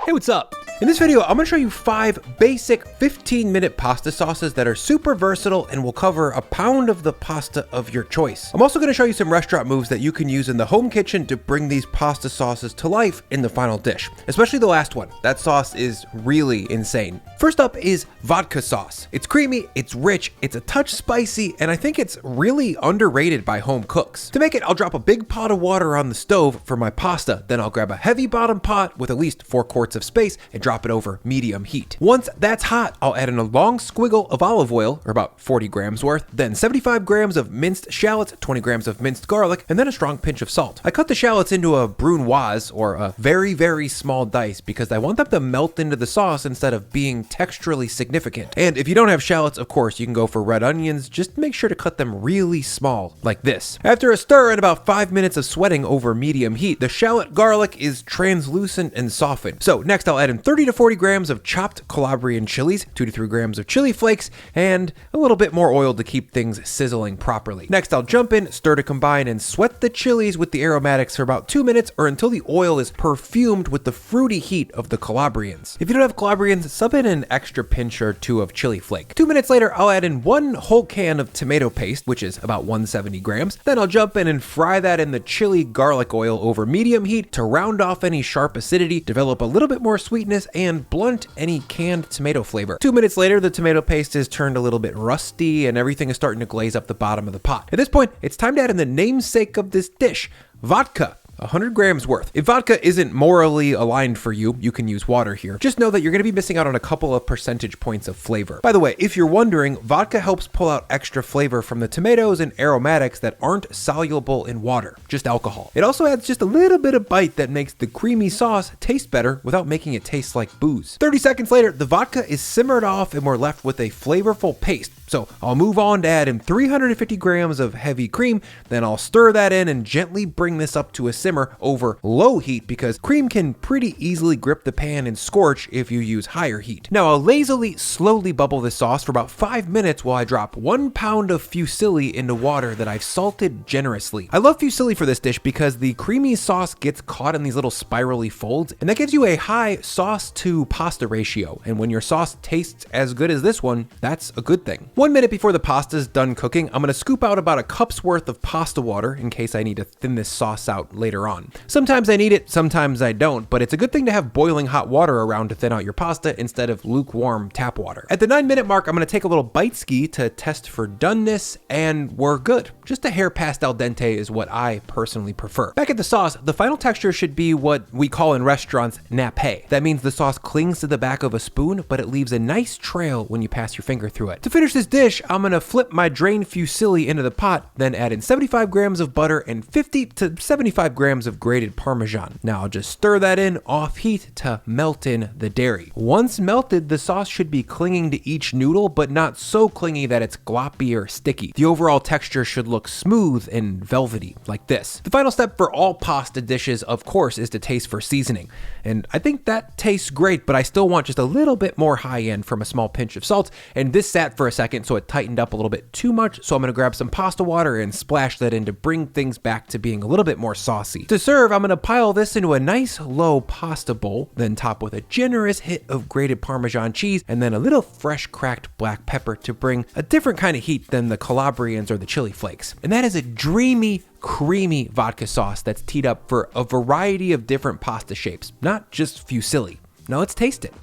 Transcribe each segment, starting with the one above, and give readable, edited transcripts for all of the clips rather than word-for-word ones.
Hey, what's up? In this video, I'm gonna show you 5 basic 15-minute pasta sauces that are super versatile and will cover a pound of the pasta of your choice. I'm also gonna show you some restaurant moves that you can use in the home kitchen to bring these pasta sauces to life in the final dish, especially the last one. That sauce is really insane. First up is vodka sauce. It's creamy, it's rich, it's a touch spicy, and I think it's really underrated by home cooks. To make it, I'll drop a big pot of water on the stove for my pasta, then I'll grab a heavy bottom pot with at least 4 quarts of space and drop it over medium heat. Once that's hot, I'll add in a long squiggle of olive oil, or about 40 grams worth, then 75 grams of minced shallots, 20 grams of minced garlic, and then a strong pinch of salt. I cut the shallots into a brunoise, or a very, very small dice, because I want them to melt into the sauce instead of being texturally significant. And if you don't have shallots, of course, you can go for red onions. Just make sure to cut them really small, like this. After a stir and about 5 minutes of sweating over medium heat, the shallot garlic is translucent and softened. So next I'll add in 30 to 40 grams of chopped Calabrian chilies, 2 to 3 grams of chili flakes, and a little bit more oil to keep things sizzling properly. Next I'll jump in, stir to combine, and sweat the chilies with the aromatics for about 2 minutes or until the oil is perfumed with the fruity heat of the Calabrians. If you don't have Calabrians, sub in an extra pinch or 2 of chili flake. 2 minutes later, I'll add in 1 whole can of tomato paste, which is about 170 grams. Then I'll jump in and fry that in the chili garlic oil over medium heat to round off any sharp acidity, develop a little bit more sweetness, and blunt any canned tomato flavor. 2 minutes later, the tomato paste is turned a little bit rusty and everything is starting to glaze up the bottom of the pot. At this point, it's time to add in the namesake of this dish, vodka. 100 grams worth. If vodka isn't morally aligned for you, you can use water here. Just know that you're going to be missing out on a couple of percentage points of flavor. By the way, if you're wondering, vodka helps pull out extra flavor from the tomatoes and aromatics that aren't soluble in water, just alcohol. It also adds just a little bit of bite that makes the creamy sauce taste better without making it taste like booze. 30 seconds later, the vodka is simmered off and we're left with a flavorful paste. So I'll move on to add in 350 grams of heavy cream, then I'll stir that in and gently bring this up to a simmer over low heat because cream can pretty easily grip the pan and scorch if you use higher heat. Now I'll lazily, slowly bubble this sauce for about 5 minutes while I drop 1 pound of fusilli into water that I've salted generously. I love fusilli for this dish because the creamy sauce gets caught in these little spirally folds, and that gives you a high sauce to pasta ratio. And when your sauce tastes as good as this one, that's a good thing. 1 minute before the pasta's done cooking, I'm gonna scoop out about a cup's worth of pasta water in case I need to thin this sauce out later on. Sometimes I need it, sometimes I don't, but it's a good thing to have boiling hot water around to thin out your pasta instead of lukewarm tap water. At the 9-minute mark, I'm gonna take a little bite ski to test for doneness, and we're good. Just a hair past al dente is what I personally prefer. Back at the sauce, the final texture should be what we call in restaurants nappe. That means the sauce clings to the back of a spoon, but it leaves a nice trail when you pass your finger through it. To finish this dish, I'm gonna flip my drained fusilli into the pot, then add in 75 grams of butter and 50 to 75 grams of grated Parmesan. Now I'll just stir that in off heat to melt in the dairy. Once melted, the sauce should be clinging to each noodle, but not so clingy that it's gloppy or sticky. The overall texture should look smooth and velvety, like this. The final step for all pasta dishes, of course, is to taste for seasoning. And I think that tastes great, but I still want just a little bit more high end from a small pinch of salt. And this sat for a second, so it tightened up a little bit too much. So I'm gonna grab some pasta water and splash that in to bring things back to being a little bit more saucy. To serve, I'm gonna pile this into a nice low pasta bowl, then top with a generous hit of grated Parmesan cheese, and then a little fresh cracked black pepper to bring a different kind of heat than the Calabrians or the chili flakes. And that is a dreamy, creamy vodka sauce that's teed up for a variety of different pasta shapes, not just fusilli. Now let's taste it.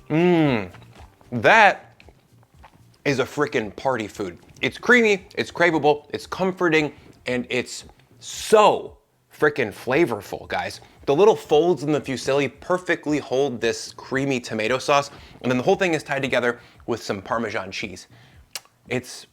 That is a freaking party food. It's creamy, it's craveable, it's comforting, and it's so freaking flavorful, guys. The little folds in the fusilli perfectly hold this creamy tomato sauce, and then the whole thing is tied together with some Parmesan cheese. It's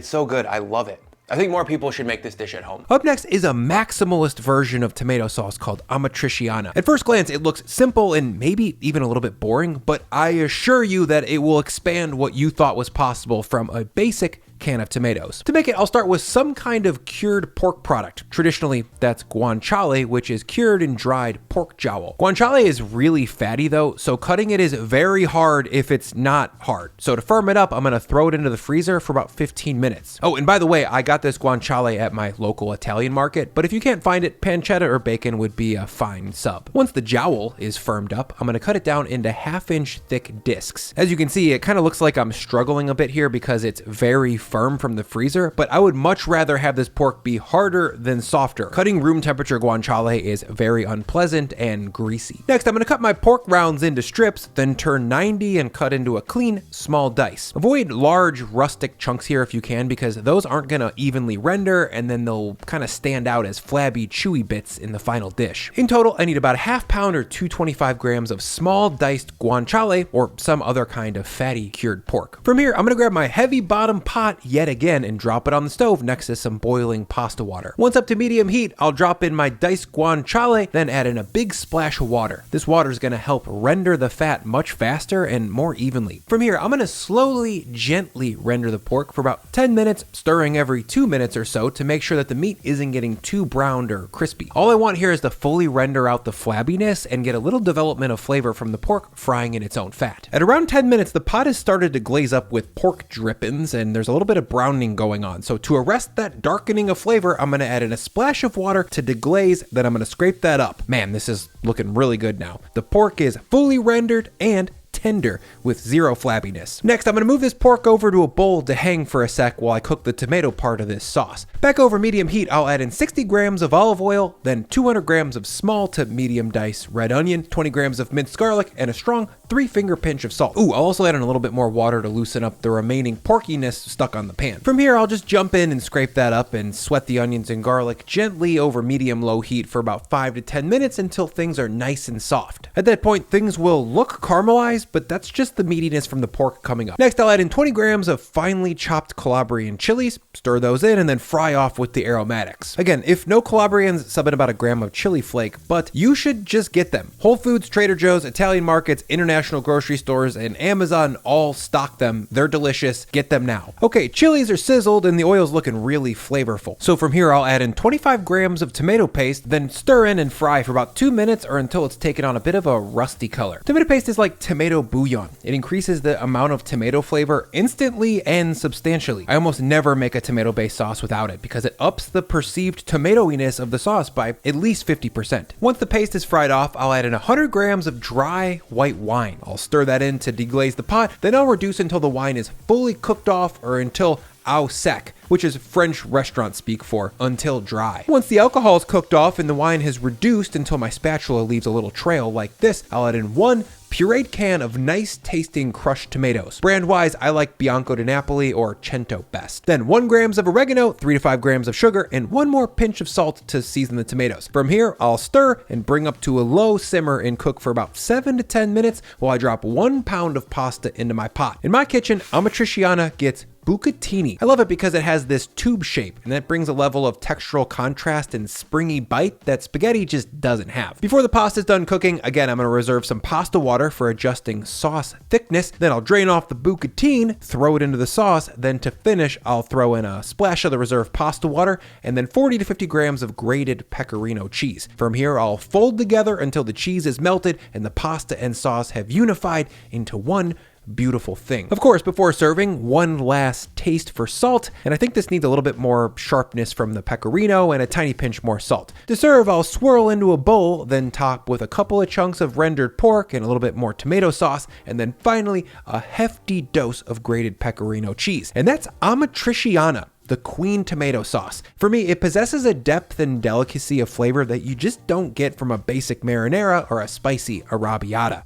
so good, I love it. I think more people should make this dish at home. Up next is a maximalist version of tomato sauce called Amatriciana. At first glance, it looks simple and maybe even a little bit boring, but I assure you that it will expand what you thought was possible from a basic can of tomatoes. To make it, I'll start with some kind of cured pork product. Traditionally, that's guanciale, which is cured and dried pork jowl. Guanciale is really fatty though, so cutting it is very hard if it's not hard. So to firm it up, I'm gonna throw it into the freezer for about 15 minutes. Oh, and by the way, I got this guanciale at my local Italian market, but if you can't find it, pancetta or bacon would be a fine sub. Once the jowl is firmed up, I'm gonna cut it down into 1/2 inch thick discs. As you can see, it kind of looks like I'm struggling a bit here because it's very firm from the freezer, but I would much rather have this pork be harder than softer. Cutting room temperature guanciale is very unpleasant and greasy. Next, I'm gonna cut my pork rounds into strips, then turn 90 and cut into a clean, small dice. Avoid large rustic chunks here if you can, because those aren't gonna evenly render and then they'll kind of stand out as flabby, chewy bits in the final dish. In total, I need about a 1/2 pound or 225 grams of small diced guanciale or some other kind of fatty cured pork. From here, I'm gonna grab my heavy bottom pot yet again and drop it on the stove next to some boiling pasta water. Once up to medium heat, I'll drop in my diced guanciale, then add in a big splash of water. This water is gonna help render the fat much faster and more evenly. From here, I'm gonna slowly, gently render the pork for about 10 minutes, stirring every 2 minutes or so to make sure that the meat isn't getting too browned or crispy. All I want here is to fully render out the flabbiness and get a little development of flavor from the pork frying in its own fat. At around 10 minutes, the pot has started to glaze up with pork drippings and there's a little bit of browning going on. So to arrest that darkening of flavor, I'm gonna add in a splash of water to deglaze, then I'm gonna scrape that up. Man, this is looking really good now. The pork is fully rendered and tender with zero flabbiness. Next, I'm gonna move this pork over to a bowl to hang for a sec while I cook the tomato part of this sauce. Back over medium heat, I'll add in 60 grams of olive oil, then 200 grams of small to medium diced red onion, 20 grams of minced garlic, and a strong 3-finger pinch of salt. Ooh, I'll also add in a little bit more water to loosen up the remaining porkiness stuck on the pan. From here, I'll just jump in and scrape that up and sweat the onions and garlic gently over medium-low heat for about 5 to 10 minutes until things are nice and soft. At that point, things will look caramelized, but that's just the meatiness from the pork coming up. Next, I'll add in 20 grams of finely chopped Calabrian chiles, stir those in, and then fry off with the aromatics. Again, if no Calabrians, sub in about a gram of chili flake, but you should just get them. Whole Foods, Trader Joe's, Italian markets, international grocery stores, and Amazon all stock them. They're delicious. Get them now. Okay, chilies are sizzled and the oil's looking really flavorful. So from here, I'll add in 25 grams of tomato paste, then stir in and fry for about 2 minutes or until it's taken on a bit of a rusty color. Tomato paste is like tomato bouillon. It increases the amount of tomato flavor instantly and substantially. I almost never make a tomato-based sauce without it because it ups the perceived tomatoiness of the sauce by at least 50%. Once the paste is fried off, I'll add in 100 grams of dry white wine. I'll stir that in to deglaze the pot, then I'll reduce until the wine is fully cooked off or until au sec, which is French restaurant speak for until dry. Once the alcohol is cooked off and the wine has reduced until my spatula leaves a little trail like this, I'll add in 1 pureed can of nice tasting crushed tomatoes. Brand wise, I like Bianco di Napoli or Cento best. Then 1 grams of oregano, 3 to 5 grams of sugar, and 1 more pinch of salt to season the tomatoes. From here, I'll stir and bring up to a low simmer and cook for about 7 to 10 minutes while I drop 1 pound of pasta into my pot. In my kitchen, Amatriciana gets bucatini. I love it because it has this tube shape and that brings a level of textural contrast and springy bite that spaghetti just doesn't have. Before the pasta's done cooking, again, I'm gonna reserve some pasta water for adjusting sauce thickness. Then I'll drain off the bucatini, throw it into the sauce. Then to finish, I'll throw in a splash of the reserved pasta water and then 40 to 50 grams of grated pecorino cheese. From here, I'll fold together until the cheese is melted and the pasta and sauce have unified into one beautiful thing. Of course, before serving, one last taste for salt, and I think this needs a little bit more sharpness from the pecorino and a tiny pinch more salt. To serve, I'll swirl into a bowl, then top with a couple of chunks of rendered pork and a little bit more tomato sauce, and then finally a hefty dose of grated pecorino cheese. And that's Amatriciana, the queen tomato sauce. For me, it possesses a depth and delicacy of flavor that you just don't get from a basic marinara or a spicy arrabbiata.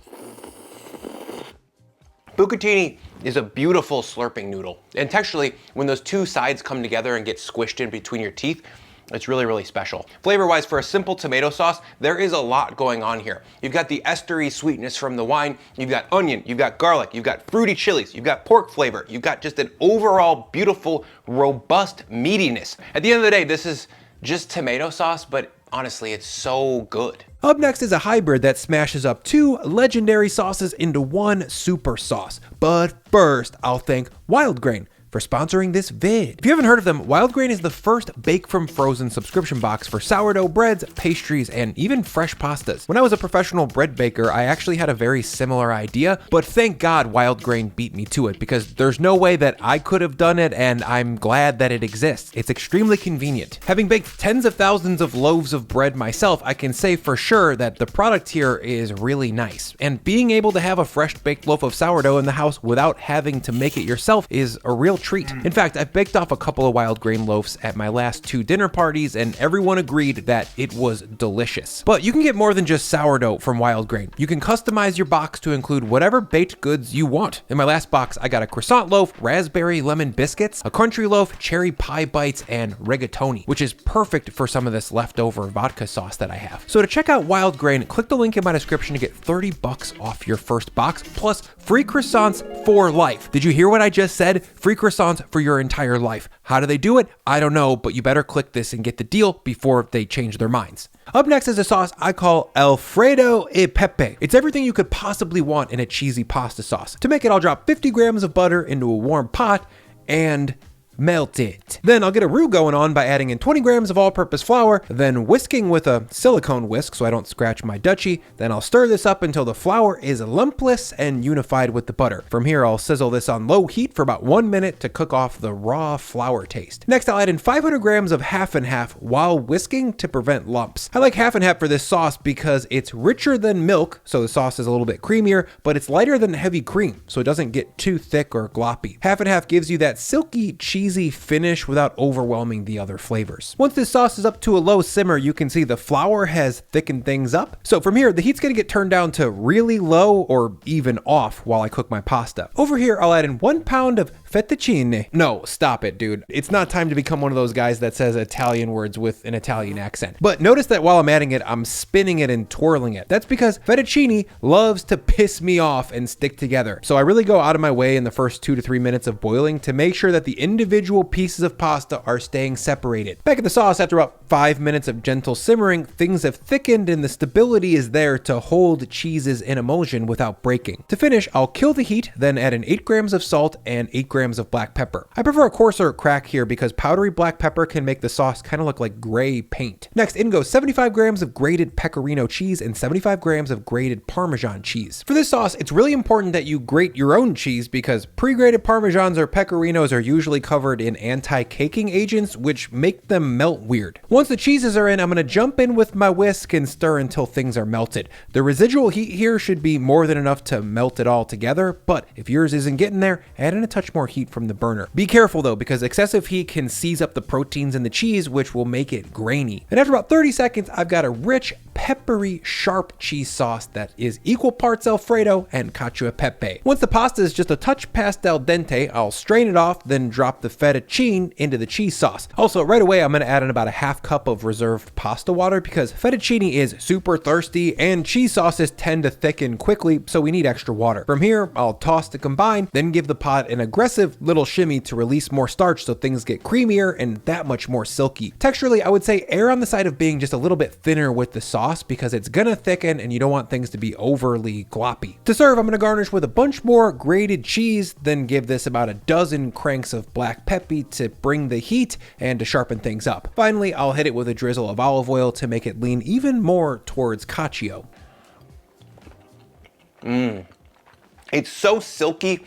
Bucatini is a beautiful slurping noodle. And texturally, when those two sides come together and get squished in between your teeth, it's really, really special. Flavor-wise, for a simple tomato sauce, there is a lot going on here. You've got the estery sweetness from the wine, you've got onion, you've got garlic, you've got fruity chilies, you've got pork flavor, you've got just an overall beautiful, robust meatiness. At the end of the day, this is just tomato sauce, but honestly, it's so good. Up next is a hybrid that smashes up 2 legendary sauces into one super sauce. But first, I'll thank Wild Grain for sponsoring this vid. If you haven't heard of them, Wild Grain is the first bake from frozen subscription box for sourdough breads, pastries, and even fresh pastas. When I was a professional bread baker, I actually had a very similar idea, but thank God Wild Grain beat me to it because there's no way that I could have done it, and I'm glad that it exists. It's extremely convenient. Having baked tens of thousands of loaves of bread myself, I can say for sure that the product here is really nice. And being able to have a fresh baked loaf of sourdough in the house without having to make it yourself is a real treat. In fact, I've baked off a couple of Wild Grain loaves at my last 2 dinner parties, and everyone agreed that it was delicious. But you can get more than just sourdough from Wild Grain. You can customize your box to include whatever baked goods you want. In my last box, I got a croissant loaf, raspberry lemon biscuits, a country loaf, cherry pie bites, and rigatoni, which is perfect for some of this leftover vodka sauce that I have. So to check out Wild Grain, click the link in my description to get $30 off your first box, plus free croissants for life. Did you hear what I just said? Free croissants for your entire life. How do they do it? I don't know, but you better click this and get the deal before they change their minds. Up next is a sauce I call Alfredo e Pepe. It's everything you could possibly want in a cheesy pasta sauce. To make it, I'll drop 50 grams of butter into a warm pot and melt it. Then I'll get a roux going on by adding in 20 grams of all-purpose flour, then whisking with a silicone whisk so I don't scratch my duchy. Then I'll stir this up until the flour is lumpless and unified with the butter. From here, I'll sizzle this on low heat for about 1 minute to cook off the raw flour taste. Next, I'll add in 500 grams of half and half while whisking to prevent lumps. I like half and half for this sauce because it's richer than milk, so the sauce is a little bit creamier, but it's lighter than heavy cream, so it doesn't get too thick or gloppy. Half and half gives you that silky, cheesy finish without overwhelming the other flavors. Once this sauce is up to a low simmer, you can see the flour has thickened things up. So from here, the heat's gonna get turned down to really low or even off while I cook my pasta. Over here, I'll add in 1 pound of fettuccine. No, stop it, dude. It's not time to become one of those guys that says Italian words with an Italian accent. But notice that while I'm adding it, I'm spinning it and twirling it. That's because fettuccine loves to piss me off and stick together. So I really go out of my way in the first 2 to 3 minutes of boiling to make sure that the individual pieces of pasta are staying separated. Back at the sauce, after about 5 minutes of gentle simmering, things have thickened and the stability is there to hold cheeses in emulsion without breaking. To finish, I'll kill the heat, then add in 8 grams of salt and 8 grams of black pepper. I prefer a coarser crack here because powdery black pepper can make the sauce kind of look like gray paint. Next, in goes 75 grams of grated pecorino cheese and 75 grams of grated Parmesan cheese. For this sauce, it's really important that you grate your own cheese because pre-grated Parmesans or pecorinos are usually covered in anti-caking agents, which make them melt weird. Once the cheeses are in, I'm gonna jump in with my whisk and stir until things are melted. The residual heat here should be more than enough to melt it all together, but if yours isn't getting there, add in a touch more heat from the burner. Be careful though, because excessive heat can seize up the proteins in the cheese, which will make it grainy. And after about 30 seconds, I've got a rich, peppery, sharp cheese sauce that is equal parts Alfredo and cacio e pepe. Once the pasta is just a touch past al dente, I'll strain it off, then drop the fettuccine into the cheese sauce. Also, right away, I'm gonna add in about a half cup of reserved pasta water because fettuccine is super thirsty and cheese sauces tend to thicken quickly, so we need extra water. From here, I'll toss to combine, then give the pot an aggressive little shimmy to release more starch so things get creamier and that much more silky. Texturally, I would say err on the side of being just a little bit thinner with the sauce because it's gonna thicken and you don't want things to be overly gloppy. To serve, I'm gonna garnish with a bunch more grated cheese, then give this about a dozen cranks of black Pepe to bring the heat and to sharpen things up. Finally, I'll hit it with a drizzle of olive oil to make it lean even more towards cacio. It's so silky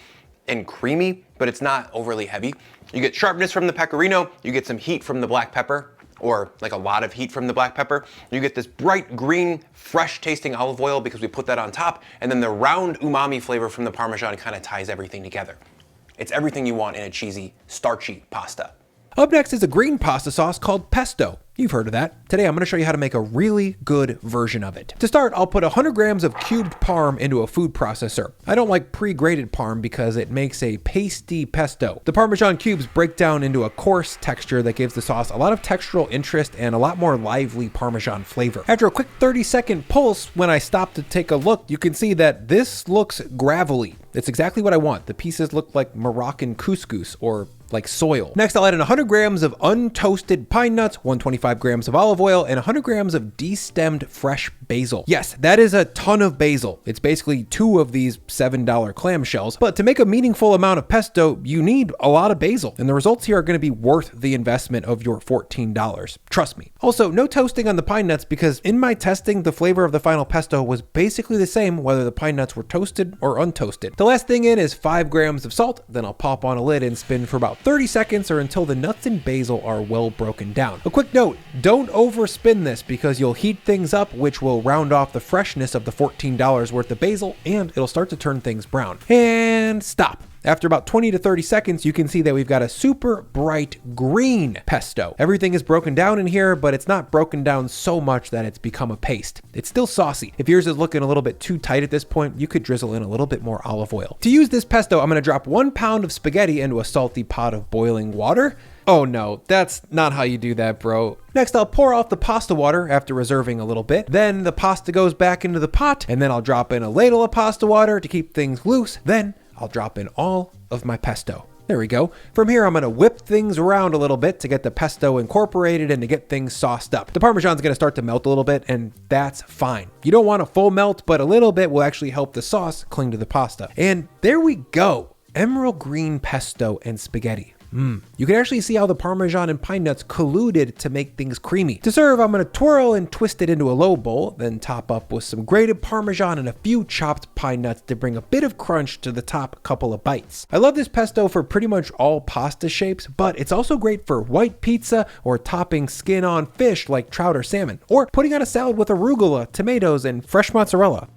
and creamy, but it's not overly heavy. You get sharpness from the pecorino, you get some heat from the black pepper, or like a lot of heat from the black pepper. You get this bright green, fresh tasting olive oil because we put that on top, and then the round umami flavor from the Parmesan kind of ties everything together. It's everything you want in a cheesy, starchy pasta. Up next is a green pasta sauce called Pesto. You've heard of that. Today I'm going to show you how to make a really good version of it. To start, I'll put 100 grams of cubed parm into a food processor. I don't like pre-grated parm because it makes a pasty pesto. The Parmesan cubes break down into a coarse texture that gives the sauce a lot of textural interest and a lot more lively Parmesan flavor. After a quick 30-second pulse, when I stop to take a look, you can see that this looks gravelly. It's exactly what I want. The pieces look like Moroccan couscous or like soil. Next, I'll add in 100 grams of untoasted pine nuts, 125 grams of olive oil, and 100 grams of destemmed fresh basil. Yes, that is a ton of basil. It's basically 2 of these $7 clamshells, but to make a meaningful amount of pesto, you need a lot of basil, and the results here are going to be worth the investment of your $14. Trust me. Also, no toasting on the pine nuts because in my testing, the flavor of the final pesto was basically the same whether the pine nuts were toasted or untoasted. The last thing in is 5 grams of salt, then I'll pop on a lid and spin for about 30 seconds or until the nuts and basil are well broken down. A quick note, don't overspin this because you'll heat things up, which will round off the freshness of the $14 worth of basil, and it'll start to turn things brown. And stop. After about 20 to 30 seconds, you can see that we've got a super bright green pesto. Everything is broken down in here, but it's not broken down so much that it's become a paste. It's still saucy. If yours is looking a little bit too tight at this point, you could drizzle in a little bit more olive oil. To use this pesto, I'm gonna drop 1 pound of spaghetti into a salty pot of boiling water. Oh no, that's not how you do that, bro. Next, I'll pour off the pasta water after reserving a little bit. Then the pasta goes back into the pot, and then I'll drop in a ladle of pasta water to keep things loose. Then I'll drop in all of my pesto. There we go. From here, I'm gonna whip things around a little bit to get the pesto incorporated and to get things sauced up. The Parmesan's gonna start to melt a little bit, and that's fine. You don't want a full melt, but a little bit will actually help the sauce cling to the pasta. And there we go. Emerald green pesto and spaghetti. You can actually see how the Parmesan and pine nuts colluded to make things creamy. To serve, I'm gonna twirl and twist it into a low bowl, then top up with some grated Parmesan and a few chopped pine nuts to bring a bit of crunch to the top couple of bites. I love this pesto for pretty much all pasta shapes, but it's also great for white pizza or topping skin on fish like trout or salmon, or putting on a salad with arugula, tomatoes, and fresh mozzarella.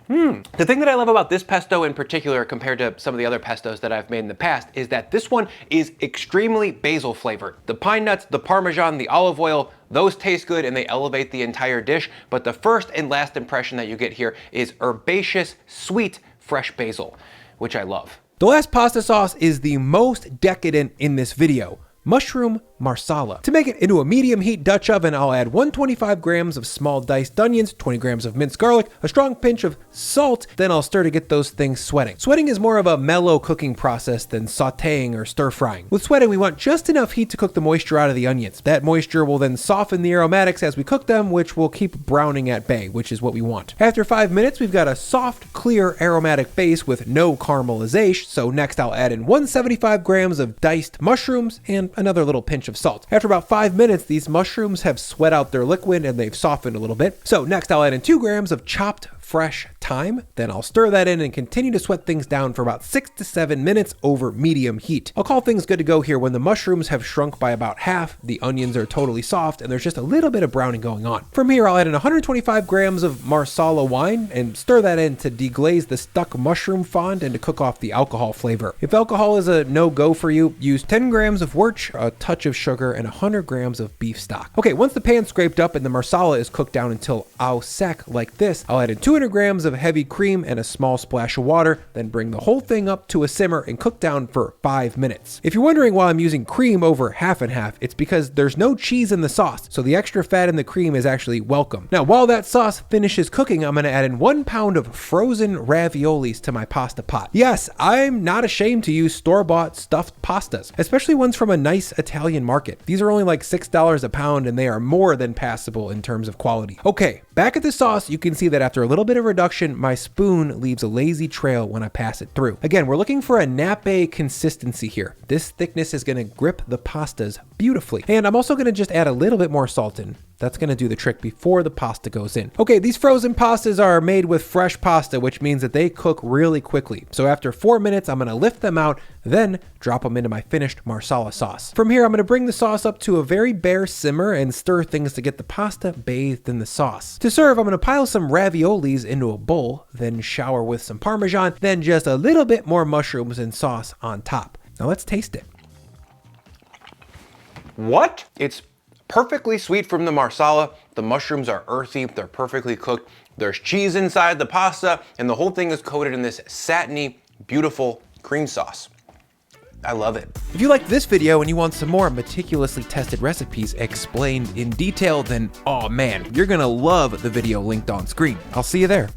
The thing that I love about this pesto in particular compared to some of the other pestos that I've made in the past is that this one is extremely basil flavored. The pine nuts, the Parmesan, the olive oil, those taste good and they elevate the entire dish, but the first and last impression that you get here is herbaceous, sweet, fresh basil, which I love. The last pasta sauce is the most decadent in this video. Mushroom Marsala. To make it into a medium heat Dutch oven, I'll add 125 grams of small diced onions, 20 grams of minced garlic, a strong pinch of salt, then I'll stir to get those things sweating. Sweating is more of a mellow cooking process than sauteing or stir frying. With sweating, we want just enough heat to cook the moisture out of the onions. That moisture will then soften the aromatics as we cook them, which will keep browning at bay, which is what we want. After 5 minutes, we've got a soft, clear, aromatic base with no caramelization, so next I'll add in 175 grams of diced mushrooms and another little pinch of salt. After about 5 minutes, these mushrooms have sweat out their liquid and they've softened a little bit. So next I'll add in 2 grams of chopped fresh thyme. Then I'll stir that in and continue to sweat things down for about 6 to 7 minutes over medium heat. I'll call things good to go here when the mushrooms have shrunk by about half, the onions are totally soft, and there's just a little bit of browning going on. From here, I'll add in 125 grams of Marsala wine and stir that in to deglaze the stuck mushroom fond and to cook off the alcohol flavor. If alcohol is a no-go for you, use 10 grams of wort, a touch of sugar, and 100 grams of beef stock. Okay, once the pan's scraped up and the Marsala is cooked down until au sec like this, I'll add in 200 grams of heavy cream and a small splash of water, then bring the whole thing up to a simmer and cook down for 5 minutes. If you're wondering why I'm using cream over half and half, it's because there's no cheese in the sauce, so the extra fat in the cream is actually welcome. Now, while that sauce finishes cooking, I'm gonna add in 1 pound of frozen raviolis to my pasta pot. Yes, I'm not ashamed to use store-bought stuffed pastas, especially ones from a nice Italian market. These are only like $6 a pound and they are more than passable in terms of quality. Okay, back at the sauce, you can see that after a little bit of reduction, my spoon leaves a lazy trail when I pass it through. Again, we're looking for a nappe consistency here. This thickness is gonna grip the pastas beautifully. And I'm also gonna just add a little bit more salt in. That's gonna do the trick before the pasta goes in. Okay, these frozen pastas are made with fresh pasta, which means that they cook really quickly. So after 4 minutes, I'm gonna lift them out, then drop them into my finished Marsala sauce. From here, I'm gonna bring the sauce up to a very bare simmer and stir things to get the pasta bathed in the sauce. To serve, I'm gonna pile some raviolis into a bowl, then shower with some Parmesan, then just a little bit more mushrooms and sauce on top. Now let's taste it. What? It's perfectly sweet from the Marsala. The mushrooms are earthy, they're perfectly cooked. There's cheese inside the pasta, and the whole thing is coated in this satiny, beautiful cream sauce. I love it. If you liked this video and you want some more meticulously tested recipes explained in detail, then oh man, you're gonna love the video linked on screen. I'll see you there.